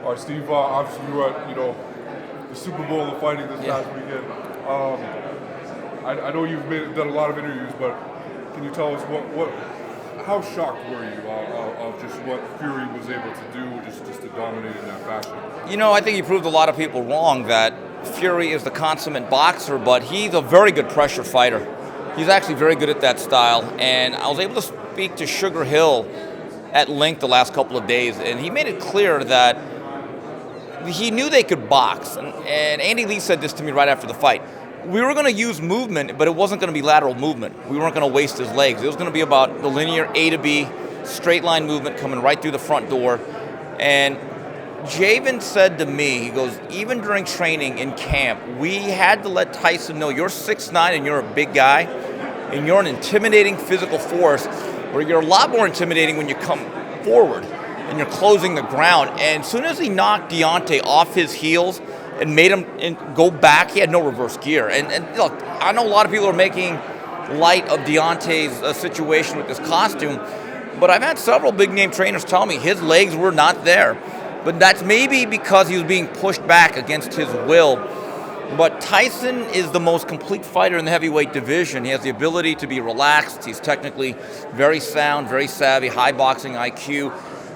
All right, Steve. Obviously, you were at the Super Bowl of fighting this past weekend. I know you've done a lot of interviews, but can you tell us how shocked were you of just what Fury was able to do, just to dominate in that fashion? I think he proved a lot of people wrong that Fury is the consummate boxer, but he's a very good pressure fighter. He's actually very good at that style, and I was able to speak to Sugar Hill at length the last couple of days, and he made it clear that he knew they could box, and Andy Lee said this to me right after the fight. We were going to use movement, but it wasn't going to be lateral movement. We weren't going to waste his legs. It was going to be about the linear A to B, straight line movement coming right through the front door. And Javen said to me, he goes, even during training in camp, we had to let Tyson know you're 6'9" and you're a big guy, and you're an intimidating physical force, where you're a lot more intimidating when you come forward and you're closing the ground. And as soon as he knocked Deontay off his heels and made him go back, he had no reverse gear. And look, I know a lot of people are making light of Deontay's situation with this costume, but I've had several big-name trainers tell me his legs were not there. But that's maybe because he was being pushed back against his will. But Tyson is the most complete fighter in the heavyweight division. He has the ability to be relaxed. He's technically very sound, very savvy, high boxing IQ.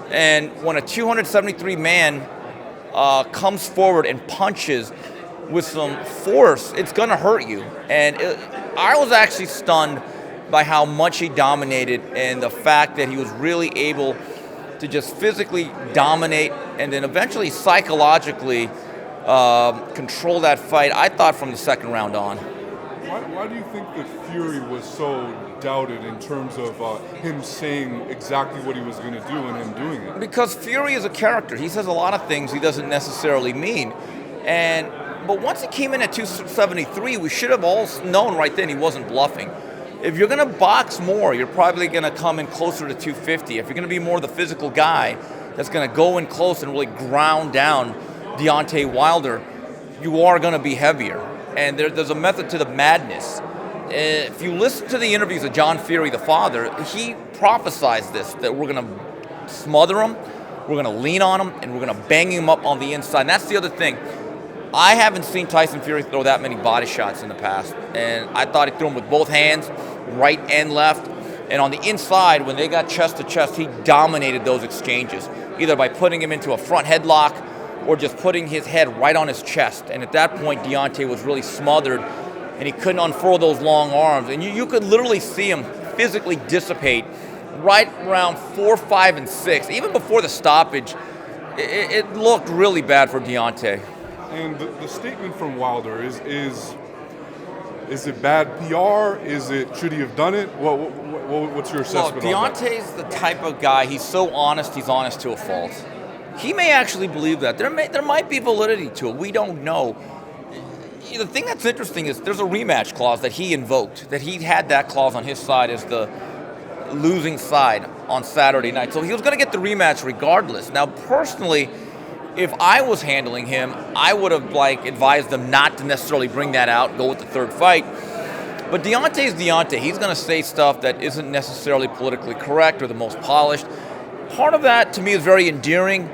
And when a 273 man comes forward and punches with some force, it's going to hurt you. And I was actually stunned by how much he dominated and the fact that he was really able to just physically dominate and then eventually psychologically control that fight, I thought, from the second round on. Why do you think that Fury was so doubted in terms of him saying exactly what he was going to do and him doing it? Because Fury is a character. He says a lot of things he doesn't necessarily mean. But once he came in at 273, we should have all known right then he wasn't bluffing. If you're going to box more, you're probably going to come in closer to 250. If you're going to be more the physical guy that's going to go in close and really ground down Deontay Wilder, you are going to be heavier. And there's a method to the madness. If you listen to the interviews of John Fury, the father, he prophesied this, that we're going to smother him, we're going to lean on him, and we're going to bang him up on the inside. And that's the other thing. I haven't seen Tyson Fury throw that many body shots in the past. And I thought he threw them with both hands, right and left. And on the inside, when they got chest to chest, he dominated those exchanges, either by putting him into a front headlock or just putting his head right on his chest. And at that point, Deontay was really smothered, and he couldn't unfurl those long arms. And you could literally see him physically dissipate right around 4, 5, and 6. Even before the stoppage, it looked really bad for Deontay. And the statement from Wilder is it bad PR? Should he have done it? What's your assessment on that? Deontay's the type of guy, he's so honest, he's honest to a fault. He may actually believe that. There might be validity to it. We don't know. The thing that's interesting is there's a rematch clause that he invoked, that he had that clause on his side as the losing side on Saturday night. So he was going to get the rematch regardless. Now, personally, if I was handling him, I would have advised them not to necessarily bring that out, go with the third fight. But Deontay's Deontay. He's going to say stuff that isn't necessarily politically correct or the most polished. Part of that, to me, is very endearing.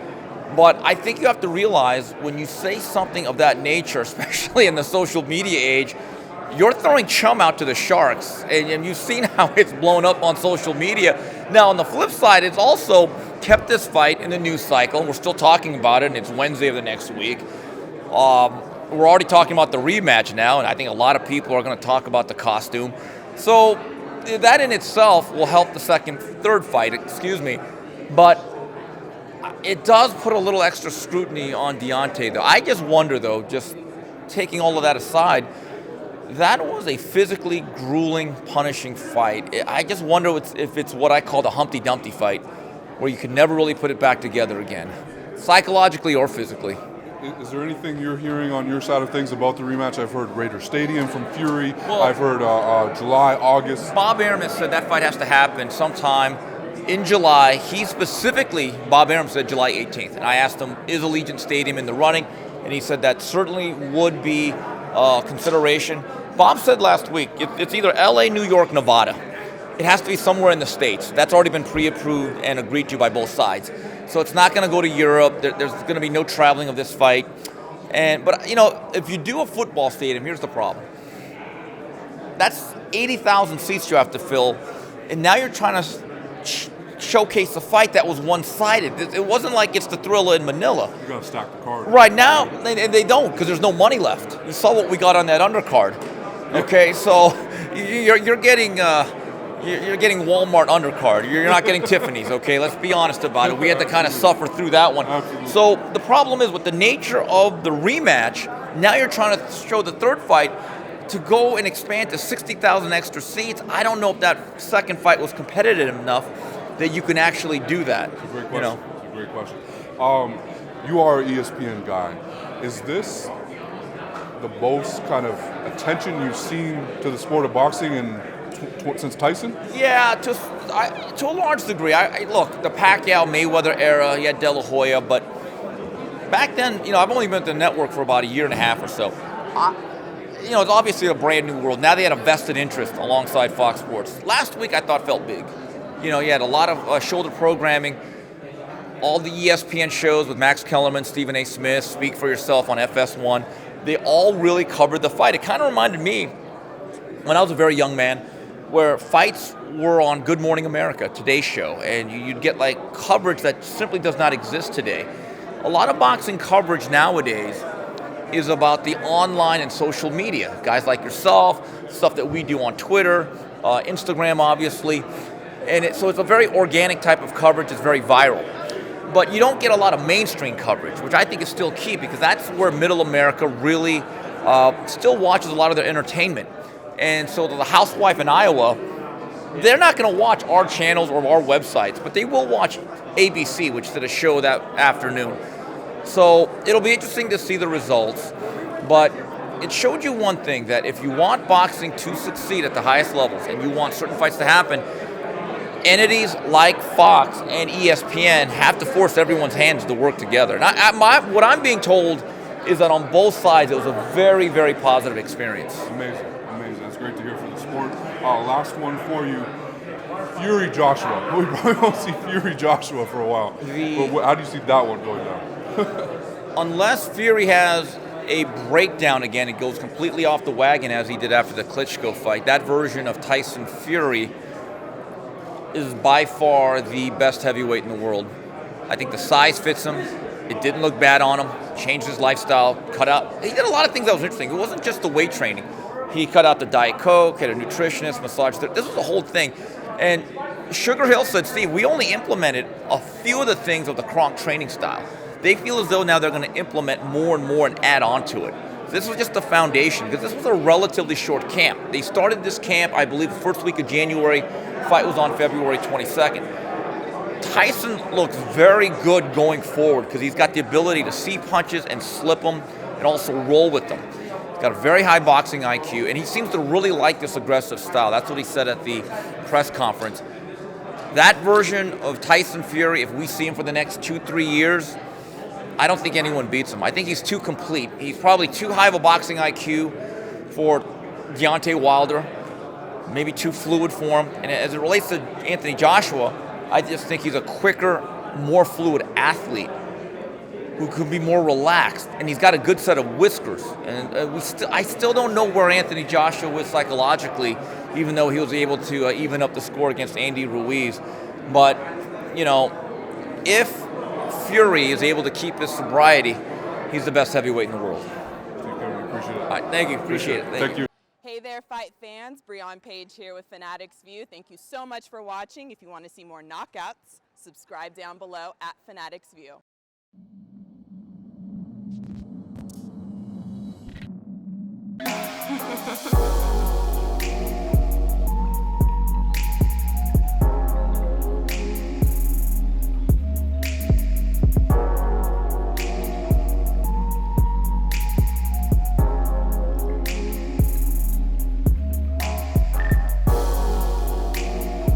But I think you have to realize when you say something of that nature, especially in the social media age, you're throwing chum out to the sharks. And you've seen how it's blown up on social media. Now, on the flip side, it's also kept this fight in the news cycle. We're still talking about it, and it's Wednesday of the next week. We're already talking about the rematch now, and I think a lot of people are going to talk about the costume. So that in itself will help the third fight, But it does put a little extra scrutiny on Deontay, though. I just wonder, though, just taking all of that aside, that was a physically grueling, punishing fight. I just wonder if it's what I call the Humpty Dumpty fight, where you can never really put it back together again, psychologically or physically. Is there anything you're hearing on your side of things about the rematch? I've heard Raider Stadium from Fury. I've heard July, August. Bob Arum said that fight has to happen sometime in July. Bob Arum said July 18th. And I asked him, is Allegiant Stadium in the running? And he said that certainly would be a consideration. Bob said last week, it's either LA, New York, Nevada. It has to be somewhere in the States. That's already been pre-approved and agreed to by both sides. So it's not going to go to Europe. There's going to be no traveling of this fight. But if you do a football stadium, here's the problem. That's 80,000 seats you have to fill, and now you're trying to showcase a fight that was one-sided. It wasn't like it's the Thrilla in Manila. You got to stack the card. Right now, and they don't, because there's no money left. You saw what we got on that undercard. Okay, so you're getting Walmart undercard. You're not getting Tiffany's. Okay, let's be honest about it. We had to kind of suffer through that one. Absolutely. So the problem is with the nature of the rematch. Now you're trying to show the third fight to go and expand to 60,000 extra seats. I don't know if that second fight was competitive enough that you can actually do that. It's a great question. It's a great question. You are an ESPN guy. Is this the most kind of attention you've seen to the sport of boxing since Tyson? Yeah, to a large degree. Look, the Pacquiao Mayweather era, you had De La Hoya, but back then, I've only been at the network for about a year and a half or so. It's obviously a brand new world. Now they had a vested interest alongside Fox Sports. Last week I thought felt big. You had a lot of shoulder programming. All the ESPN shows with Max Kellerman, Stephen A. Smith, Speak for Yourself on FS1, they all really covered the fight. It kind of reminded me when I was a very young man, where fights were on Good Morning America, Today's Show, and you'd get like coverage that simply does not exist today. A lot of boxing coverage nowadays is about the online and social media. Guys like yourself, stuff that we do on Twitter, Instagram, obviously. So it's a very organic type of coverage. It's very viral. But you don't get a lot of mainstream coverage, which I think is still key, because that's where middle America really still watches a lot of their entertainment. And so the housewife in Iowa, they're not going to watch our channels or our websites, but they will watch ABC, which did a show that afternoon. So it'll be interesting to see the results, but it showed you one thing, that if you want boxing to succeed at the highest levels and you want certain fights to happen, entities like Fox and ESPN have to force everyone's hands to work together. And what I'm being told is that on both sides it was a very, very positive experience. Amazing. It's great to hear from the sport. Last one for you. Fury Joshua. We probably won't see Fury Joshua for a while. But how do you see that one going down? Unless Fury has a breakdown again and goes completely off the wagon as he did after the Klitschko fight, that version of Tyson Fury is by far the best heavyweight in the world. I think the size fits him. It didn't look bad on him. Changed his lifestyle, cut out. He did a lot of things that was interesting. It wasn't just the weight training. He cut out the Diet Coke, had a nutritionist, massage therapist. This was the whole thing. And Sugar Hill said, Steve, we only implemented a few of the things of the Kronk training style. They feel as though now they're going to implement more and more and add on to it. This was just the foundation, because this was a relatively short camp. They started this camp, I believe, the first week of January. Fight was on February 22nd. Tyson looks very good going forward, because he's got the ability to see punches and slip them and also roll with them. He's got a very high boxing IQ, and he seems to really like this aggressive style. That's what he said at the press conference. That version of Tyson Fury, if we see him for the next 2-3 years, I don't think anyone beats him. I think he's too complete. He's probably too high of a boxing IQ for Deontay Wilder, maybe too fluid for him. And as it relates to Anthony Joshua, I just think he's a quicker, more fluid athlete who could be more relaxed. And he's got a good set of whiskers. And I still don't know where Anthony Joshua was psychologically, even though he was able to even up the score against Andy Ruiz. But, if Fury is able to keep his sobriety, he's the best heavyweight in the world. Appreciate it. All right, thank you. Appreciate it. Thank you. Hey there, fight fans. Breon Page here with Fanatics View. Thank you so much for watching. If you want to see more knockouts, subscribe down below at Fanatics View.